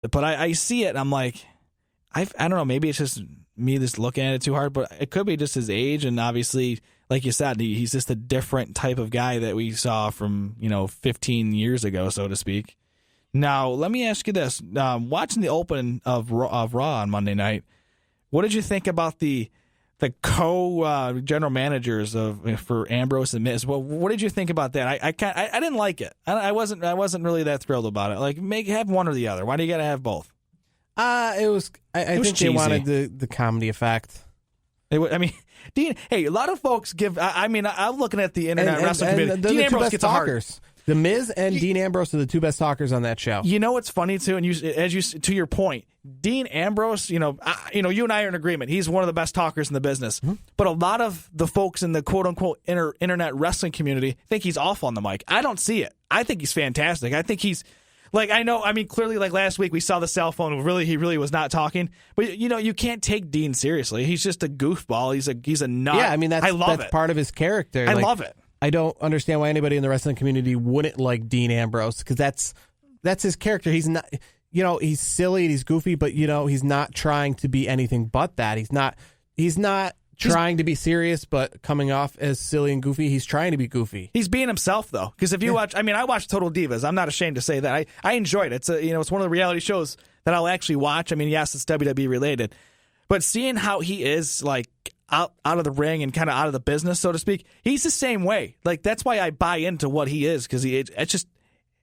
But I see it, and I'm like, I don't know, maybe it's just me just looking at it too hard, but it could be just his age, and obviously, like you said, he's just a different type of guy that we saw from, 15 years ago, so to speak. Now, let me ask you this. Watching the open of Raw on Monday night, what did you think about the co-general managers for Ambrose and Miz? Well, what did you think about that? I didn't like it. I wasn't really that thrilled about it. Like, have one or the other. Why do you got to have both? I think cheesy. they wanted the comedy effect. Dean. Hey, a lot of folks give. I'm looking at the internet wrestling community. Dean Ambrose gets talkers. The Miz and Dean Ambrose are the two best talkers on that show. You know what's funny too, and to your point, Dean Ambrose. You and I are in agreement. He's one of the best talkers in the business. Mm-hmm. But a lot of the folks in the quote unquote internet wrestling community think he's awful on the mic. I don't see it. I think he's fantastic. I think he's. Clearly, like last week, we saw the cell phone. He really was not talking. But, you can't take Dean seriously. He's just a goofball. He's a nut. Yeah, I love that's part of his character. I love it. I don't understand why anybody in the wrestling community wouldn't like Dean Ambrose, because that's his character. He's not, he's silly and he's goofy, but, he's not trying to be anything but that. He's not trying to be serious, but coming off as silly and goofy. He's trying to be goofy. He's being himself, though. Because if you watch, I watched Total Divas. I'm not ashamed to say that. I enjoyed it. It's one of the reality shows that I'll actually watch. Yes, it's WWE related. But seeing how he is, like, out of the ring and kind of out of the business, so to speak, he's the same way. Like, that's why I buy into what he is, because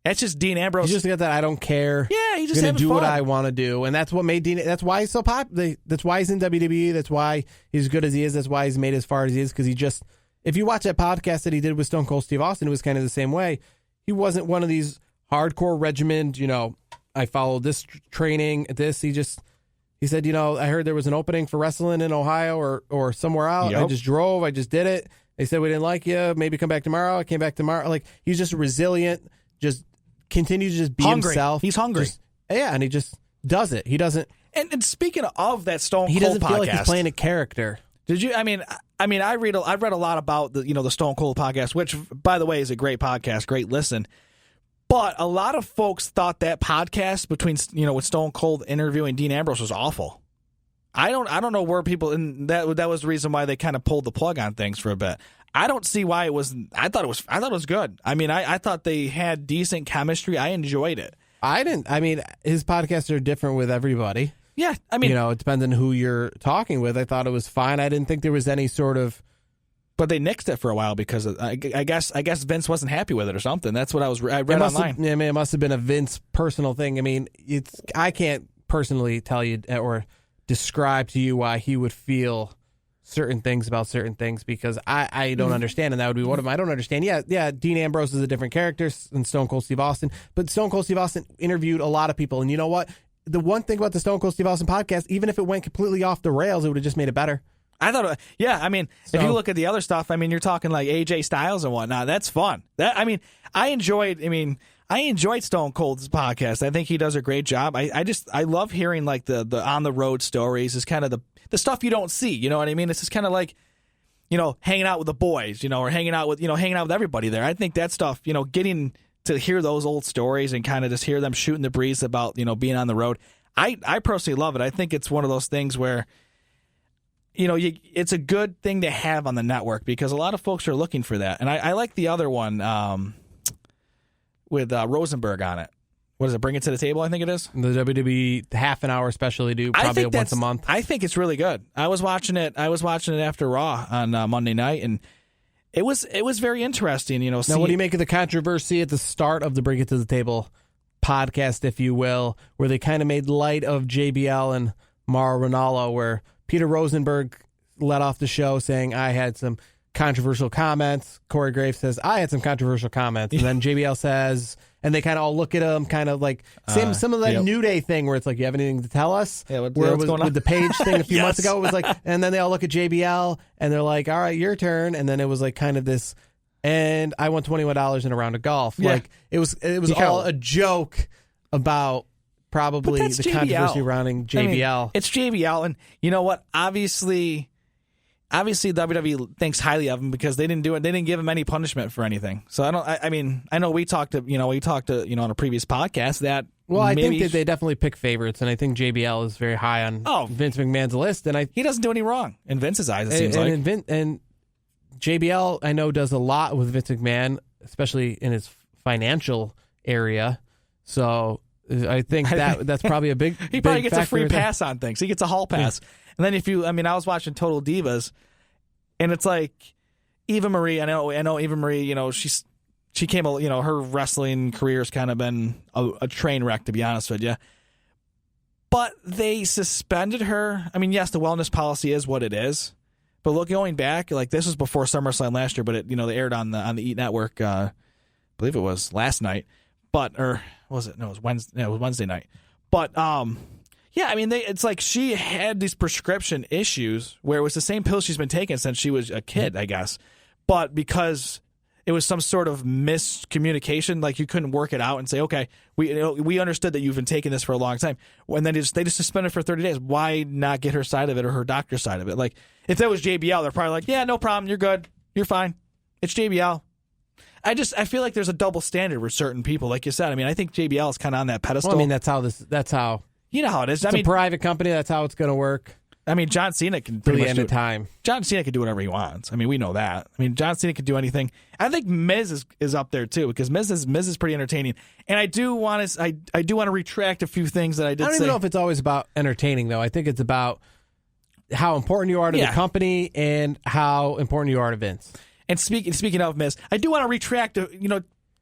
that's just Dean Ambrose. He's just got that I don't care. Yeah, he's just going to do fun. what I want to do, and that's what made Dean. That's why he's so popular. That's why he's in WWE. That's why he's good as he is. That's why he's made as far as he is. Because if you watch that podcast that he did with Stone Cold Steve Austin, it was kind of the same way. He wasn't one of these hardcore regimented. I followed this training. He said, I heard there was an opening for wrestling in Ohio or somewhere else. Yep. I just drove. I just did it. They said, we didn't like you. Maybe come back tomorrow. I came back tomorrow. Like, he's just resilient. Just continues to just be himself. He's hungry. And he just does it. He doesn't. And speaking of that Stone Cold podcast, he doesn't feel like he's playing a character. Did you? I've read a lot about the Stone Cold podcast, which, by the way, is a great podcast, great listen. But a lot of folks thought that podcast between with Stone Cold interviewing Dean Ambrose was awful. I don't know where people, and that was the reason why they kind of pulled the plug on things for a bit. I don't see why it was. I thought it was good. I thought they had decent chemistry. I enjoyed it. I didn't. His podcasts are different with everybody. Yeah, it depends on who you're talking with. I thought it was fine. I didn't think there was any sort of. But they nixed it for a while because I guess Vince wasn't happy with it or something. That's what I read online. It must have been a Vince personal thing. I can't personally tell you or describe to you why he would feel certain things about certain things, because I don't understand, and that would be one of them. I don't understand. Yeah, Dean Ambrose is a different character than Stone Cold Steve Austin, but Stone Cold Steve Austin interviewed a lot of people, and you know what? The one thing about the Stone Cold Steve Austin podcast, even if it went completely off the rails, it would have just made it better. I thought, if you look at the other stuff, you're talking like AJ Styles and whatnot. That's fun. I enjoyed Stone Cold's podcast. I think he does a great job. I love hearing like the on the road stories. Is kind of the stuff you don't see. You know what I mean? It's just kind of like, hanging out with the boys, or hanging out with everybody there. I think that stuff, getting to hear those old stories and kind of just hear them shooting the breeze about, being on the road. I personally love it. I think it's one of those things where, it's a good thing to have on the network, because a lot of folks are looking for that. And I like the other one with Rosenberg on it. What is it? Bring It to the Table, I think it is. The WWE half an hour special they do probably once a month. I think it's really good. I was watching it after Raw on Monday night, and it was very interesting. Now, what do you make of the controversy at the start of the Bring It to the Table podcast, if you will, where they kind of made light of JBL and Mauro Ranallo, where Peter Rosenberg let off the show saying, I had some controversial comments. Corey Graves says, I had some controversial comments. And then JBL says, and they kind of all look at him kind of like some of that New Day thing where it's like, you have anything to tell us? Yeah, what's going on? With the Page thing a few months ago, it was like, and then they all look at JBL and they're like, all right, your turn. And then it was like kind of this, and I won $21 in a round of golf. Yeah. Like it was all a joke about probably the JBL. Controversy surrounding JBL. It's JBL, and you know what? Obviously, obviously WWE thinks highly of him because they didn't do it. They didn't give him any punishment for anything. So I mean, I know we talked to on a previous podcast that. Well, I think that they definitely pick favorites, and I think JBL is very high on Vince McMahon's list. And he doesn't do any wrong in Vince's eyes. It seems like. And JBL, I know, does a lot with Vince McMahon, especially in his financial area. So I think that's probably a big. He probably gets a free pass on things. He gets a hall pass. Yeah. And then I was watching Total Divas, and it's like Eva Marie. I know Eva Marie. She came. Her wrestling career's kind of been a train wreck, to be honest with you. But they suspended her. I mean, yes, the wellness policy is what it is. But going back, like this was before SummerSlam last year, but they aired on the E! Network. I believe it was last night, or was it? No, it was Wednesday. No, it was Wednesday night. But yeah, I mean, it's like she had these prescription issues where it was the same pills she's been taking since she was a kid, I guess. But because it was some sort of miscommunication, like you couldn't work it out and say, okay, we understood that you've been taking this for a long time. And then they just suspended her for 30 days. Why not get her side of it or her doctor's side of it? Like, if that was JBL, they're probably like, yeah, no problem, you're good, you're fine. It's JBL. I feel like there's a double standard with certain people, like you said. I mean, I think JBL is kind of on that pedestal. Well, I mean, that's how you know how it is. It's a private company. That's how it's going to work. I mean, John Cena can pretty much end of time. John Cena can do whatever he wants. I mean, we know that. I mean, John Cena can do anything. I think Miz is up there too because Miz is pretty entertaining. And I do want to retract a few things that I did say. I don't even know if it's always about entertaining though. I think it's about how important you are to the company and how important you are to Vince. And speaking of Miz, I do want to retract.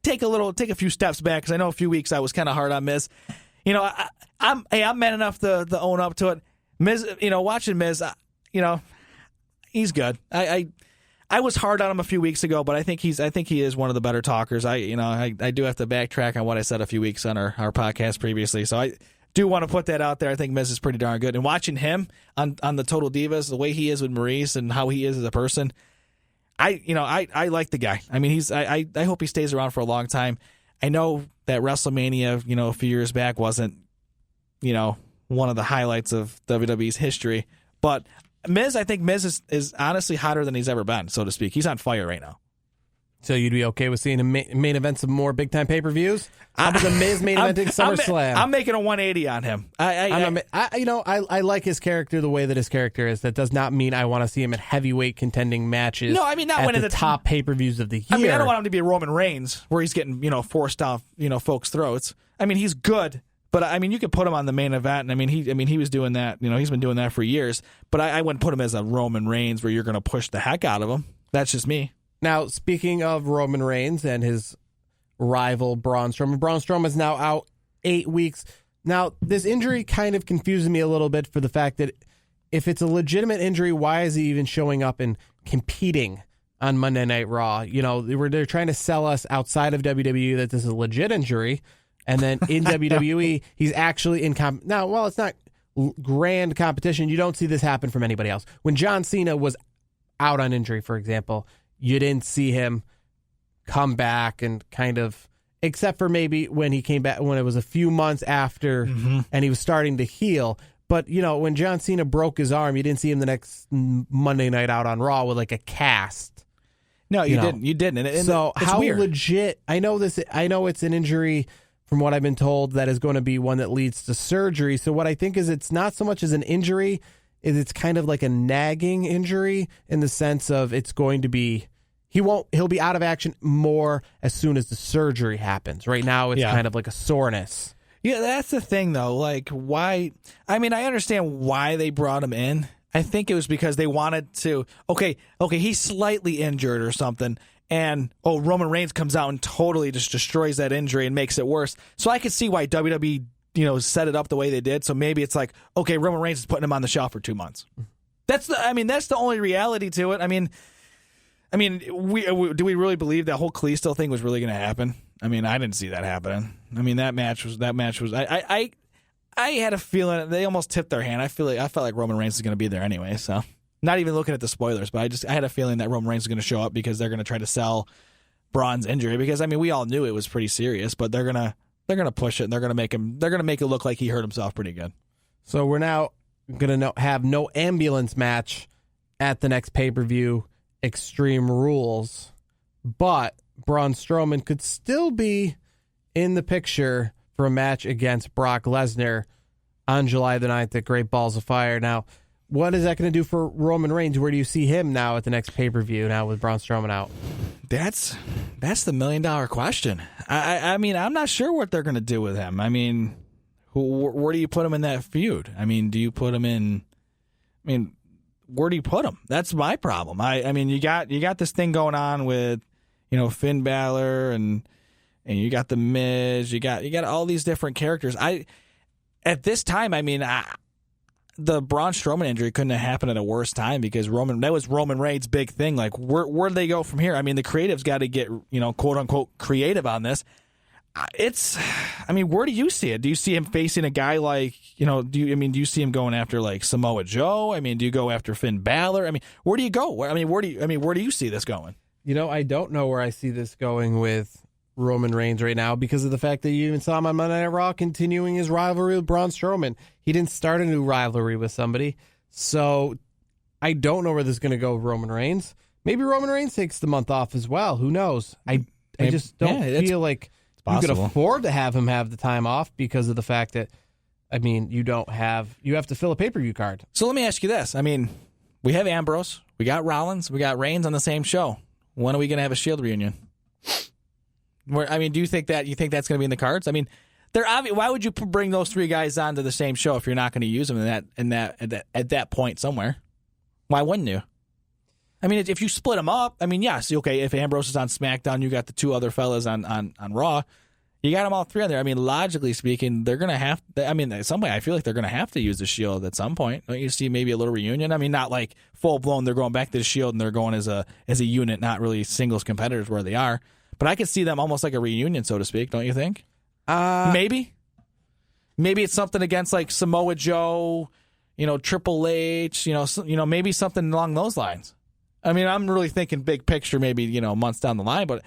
Take a few steps back because I know a few weeks I was kind of hard on Miz. I'm man enough to own up to it. Miz, watching Miz, he's good. I was hard on him a few weeks ago, but I think he is one of the better talkers. I do have to backtrack on what I said a few weeks on our podcast previously. So I do want to put that out there. I think Miz is pretty darn good. And watching him on the Total Divas, the way he is with Maurice and how he is as a person, I like the guy. I mean, I hope he stays around for a long time. I know that WrestleMania, a few years back wasn't, one of the highlights of WWE's history. But I think Miz is honestly hotter than he's ever been, so to speak. He's on fire right now. So you'd be okay with seeing main events of more big-time pay-per-views? How about the Miz main eventing SummerSlam? I'm making a 180 on him. I like his character the way that his character is. That does not mean I want to see him in heavyweight contending matches. No, I mean not at winning the top pay-per-views of the year. I mean, I don't want him to be Roman Reigns where he's getting forced off folks' throats. I mean, he's good. But I mean, you could put him on the main event, and he was doing that. He's been doing that for years. But I wouldn't put him as a Roman Reigns where you're going to push the heck out of him. That's just me. Now, speaking of Roman Reigns and his rival Braun Strowman is now out 8 weeks. Now, this injury kind of confuses me a little bit for the fact that if it's a legitimate injury, why is he even showing up and competing on Monday Night Raw? They're trying to sell us outside of WWE that this is a legit injury. And then in WWE, he's actually in now, while it's not grand competition, you don't see this happen from anybody else. When John Cena was out on injury, for example, you didn't see him come back and kind of, except for maybe when he came back, when it was a few months after and he was starting to heal. But, when John Cena broke his arm, you didn't see him the next Monday night out on Raw with like a cast. No, you didn't. You didn't. And so how weird. Legit, I know it's an injury from what I've been told, that is going to be one that leads to surgery. So what I think is it's not so much as an injury, it's kind of like a nagging injury in the sense of it's going to be, he'll be out of action more as soon as the surgery happens. Right now it's kind of like a soreness. Yeah, that's the thing though. Like why, I mean, I understand why they brought him in. I think it was because they wanted to, okay, he's slightly injured or something. And, Roman Reigns comes out and totally just destroys that injury and makes it worse. So I could see why WWE, set it up the way they did. So maybe it's like, okay, Roman Reigns is putting him on the shelf for 2 months. That's the only reality to it. I mean, do we really believe that whole Kalisto thing was really going to happen? I mean, I didn't see that happening. I mean, that match was, I had a feeling they almost tipped their hand. I felt like Roman Reigns is going to be there anyway, so. Not even looking at the spoilers, but I had a feeling that Roman Reigns was going to show up because they're going to try to sell Braun's injury because we all knew it was pretty serious, but they're going to push it and they're going to make it look like he hurt himself pretty good. So we're now going to have no ambulance match at the next pay-per-view Extreme Rules, but Braun Strowman could still be in the picture for a match against Brock Lesnar on July the 9th at Great Balls of Fire. Now, what is that going to do for Roman Reigns? Where do you see him now at the next pay-per-view now with Braun Strowman out? That's the million-dollar question. I mean, I'm not sure what they're going to do with him. I mean, where do you put him in that feud? I mean, do you put him in... I mean, where do you put him? That's my problem. I mean, you got this thing going on with, Finn Balor and you got the Miz. You got all these different characters. At this time, I mean, the Braun Strowman injury couldn't have happened at a worse time because that was Roman Reigns' big thing. Like, where do they go from here? I mean, the creative's got to get, quote unquote, creative on this. Where do you see it? Do you see him facing a guy like, do you see him going after like Samoa Joe? I mean, do you go after Finn Balor? I mean, where do you go? Where do you see this going? I don't know where I see this going with Roman Reigns right now because of the fact that you even saw him on Monday Night Raw continuing his rivalry with Braun Strowman. He didn't start a new rivalry with somebody. So I don't know where this is going to go with Roman Reigns. Maybe Roman Reigns takes the month off as well. Who knows? I just don't feel like you could afford to have him have the time off because of the fact that, you have to fill a pay-per-view card. So let me ask you this. I mean, we have Ambrose, we got Rollins, we got Reigns on the same show. When are we going to have a Shield reunion? Do you think that's going to be in the cards? I mean, they're obvious. Why would you bring those three guys onto the same show if you're not going to use them at that point somewhere? Why wouldn't you? I mean, if you split them up, yes, okay. If Ambrose is on SmackDown, you got the two other fellas on Raw. You got them all three on there. I mean, logically speaking, they're going to have. At some point, I feel like they're going to have to use the Shield at some point. Don't you see maybe a little reunion? I mean, not like full blown. They're going back to the Shield and they're going as a unit, not really singles competitors where they are. But I could see them almost like a reunion, so to speak. Don't you think? Maybe it's something against like Samoa Joe, Triple H, maybe something along those lines. I mean, I'm really thinking big picture, maybe, months down the line, but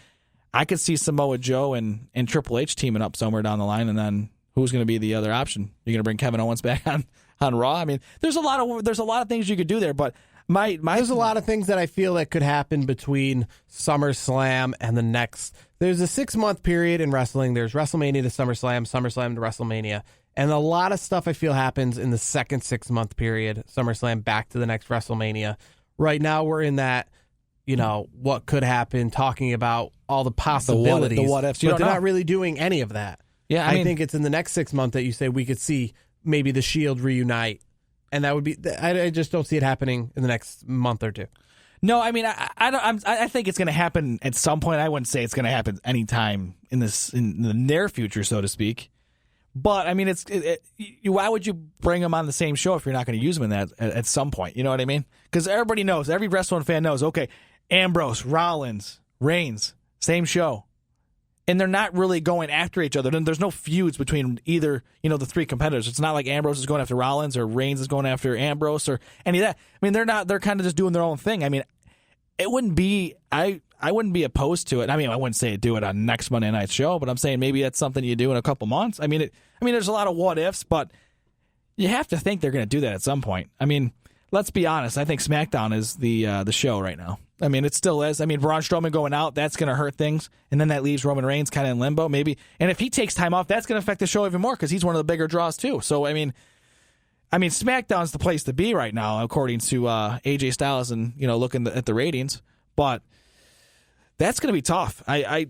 I could see Samoa Joe and Triple H teaming up somewhere down the line, and then who's going to be the other option? You're going to bring Kevin Owens back on Raw? I mean, there's a lot of things you could do there, but there's a lot of things that I feel that could happen between SummerSlam and the next. There's a 6-month period in wrestling. There's WrestleMania to SummerSlam, SummerSlam to WrestleMania, and a lot of stuff I feel happens in the second 6-month period, SummerSlam back to the next WrestleMania. Right now, we're in that, what could happen, talking about all the possibilities. The what ifs. But they're not really doing any of that. Yeah, I think it's in the next 6 months that you say we could see maybe the Shield reunite. And that would be, I just don't see it happening in the next month or two. No, I mean, I think it's going to happen at some point. I wouldn't say it's going to happen anytime in the near future, so to speak. But I mean, why would you bring them on the same show if you're not going to use them in that at some point? You know what I mean? Because everybody knows, every wrestling fan knows. Okay, Ambrose, Rollins, Reigns, same show, and they're not really going after each other. There's no feuds between either the three competitors. It's not like Ambrose is going after Rollins or Reigns is going after Ambrose or any of that. I mean, they're not. They're kind of just doing their own thing. I mean, it wouldn't be. I wouldn't be opposed to it. I mean, I wouldn't say do it on next Monday night show, but I'm saying maybe that's something you do in a couple months. I mean, there's a lot of what ifs, but you have to think they're going to do that at some point. I mean, let's be honest. I think SmackDown is the show right now. I mean, it still is. I mean, Braun Strowman going out, that's going to hurt things, and then that leaves Roman Reigns kind of in limbo, maybe. And if he takes time off, that's going to affect the show even more because he's one of the bigger draws too. So I mean, SmackDown's the place to be right now, according to AJ Styles and looking at the ratings, but. That's going to be tough. I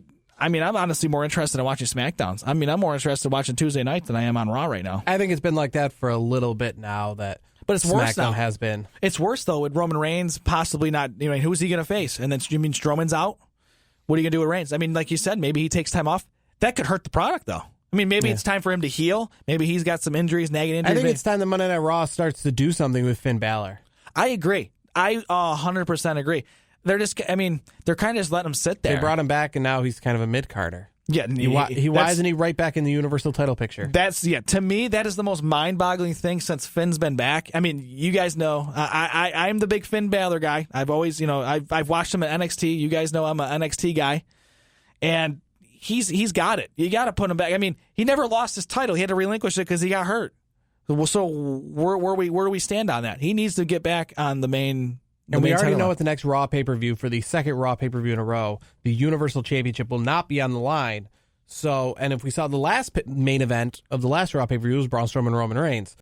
mean, I'm honestly more interested in watching SmackDowns. I mean, I'm more interested in watching Tuesday night than I am on Raw right now. I think it's been like that for a little bit now. But it's worse now. Has been. It's worse though with Roman Reigns possibly not. Who's he going to face? And then you mean Strowman's out? What are you going to do with Reigns? I mean, like you said, maybe he takes time off. That could hurt the product though. I mean, maybe it's time for him to heal. Maybe he's got some injuries, nagging injuries. I think it's time that Monday Night Raw starts to do something with Finn Balor. I agree. I 100% agree. They're they're kind of just letting him sit there. They brought him back, and now he's kind of a mid-carder. Yeah. Why isn't he right back in the Universal title picture? To me, that is the most mind-boggling thing since Finn's been back. I mean, you guys know, I'm the big Finn Balor guy. I've always, I've watched him at NXT. You guys know I'm an NXT guy. And he's got it. You got to put him back. I mean, he never lost his title. He had to relinquish it because he got hurt. So where do we stand on that? He needs to get back on the main And we already know at the next Raw pay-per-view, for the second Raw pay-per-view in a row, the Universal Championship will not be on the line. So, and if we saw the last main event of the last Raw pay-per-view, it was Braun Strowman and Roman Reigns.